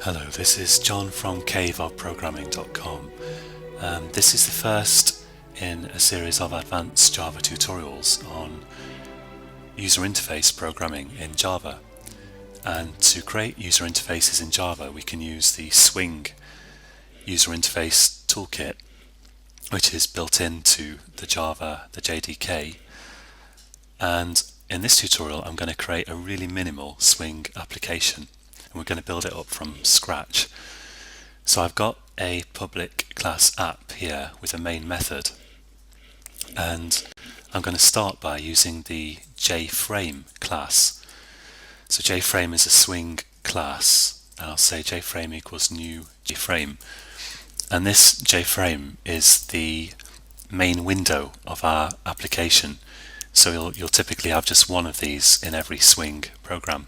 Hello, this is John from caveofprogramming.com. This is the first in a series of advanced Java tutorials on user interface programming in Java. And to create user interfaces in Java, we can use the Swing user interface toolkit, which is built into the JDK. And in this tutorial, I'm going to create a really minimal Swing application. We're going to build it up from scratch. So I've got a public class app here with a main method, and I'm going to start by using the JFrame class. So JFrame is a Swing class, and I'll say JFrame equals new JFrame, and this JFrame is the main window of our application. So you'll typically have just one of these in every Swing program.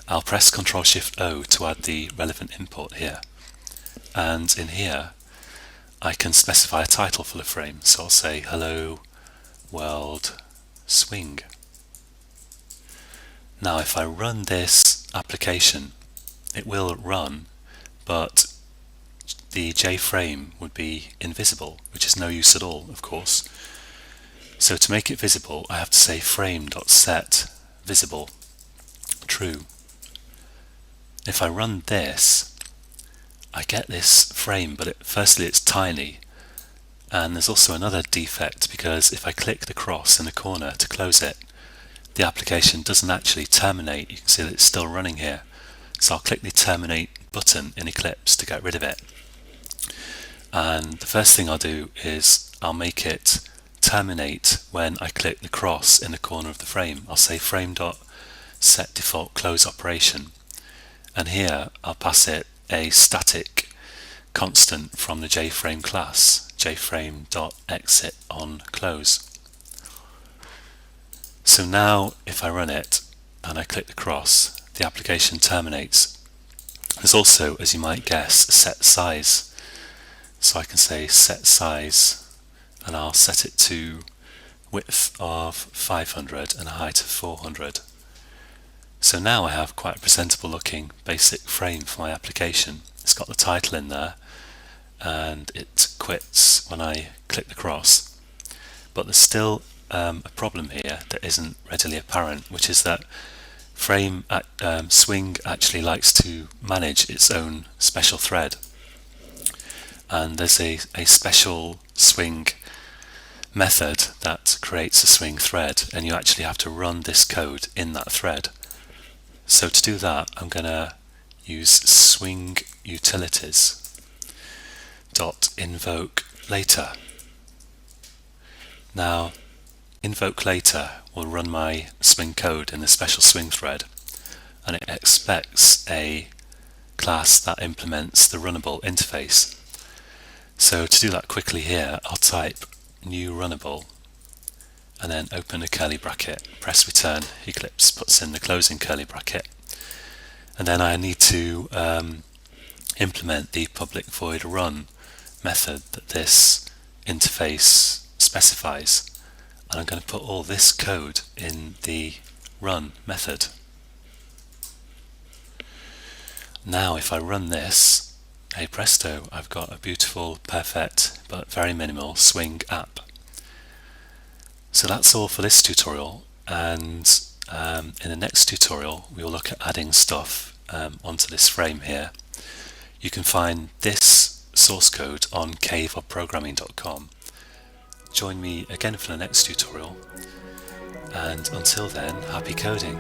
I'll press Ctrl-Shift-O to add the relevant input here, and in here I can specify a title for the frame, so I'll say Hello World Swing. Now if I run this application, it will run, but the JFrame would be invisible, which is no use at all, of course. So to make it visible, I have to say frame.set visible true. If I run this, I get this frame, but firstly it's tiny, and there's also another defect, because if I click the cross in the corner to close it, the application doesn't actually terminate. You can see that it's still running here. So I'll click the terminate button in Eclipse to get rid of it. And the first thing I'll do is I'll make it terminate when I click the cross in the corner of the frame. I'll say frame.set default close operation. And here I'll pass it a static constant from the JFrame class, jframe.exit on close. So now if I run it and I click the cross, the application terminates. There's also, as you might guess, a set size. So I can say set size, and I'll set it to width of 500 and a height of 400. So now I have quite a presentable looking basic frame for my application. It's got the title in there, and it quits when I click the cross. But there's still a problem here that isn't readily apparent, which is that Swing actually likes to manage its own special thread. And there's a special Swing method that creates a Swing thread, and you actually have to run this code in that thread. So to do that, I'm going to use Swing utilities dot invoke later. Now, invoke later will run my Swing code in a special Swing thread, and it expects a class that implements the runnable interface. So to do that quickly here, I'll type new runnable and then open a curly bracket, press return, Eclipse puts in the closing curly bracket, and then I need to implement the public void run method that this interface specifies, and I'm going to put all this code in the run method. Now if I run this, hey presto, I've got a beautiful, perfect, but very minimal Swing app. So that's all for this tutorial, and in the next tutorial we will look at adding stuff onto this frame here. You can find this source code on caveofprogramming.com. Join me again for the next tutorial, and until then, happy coding!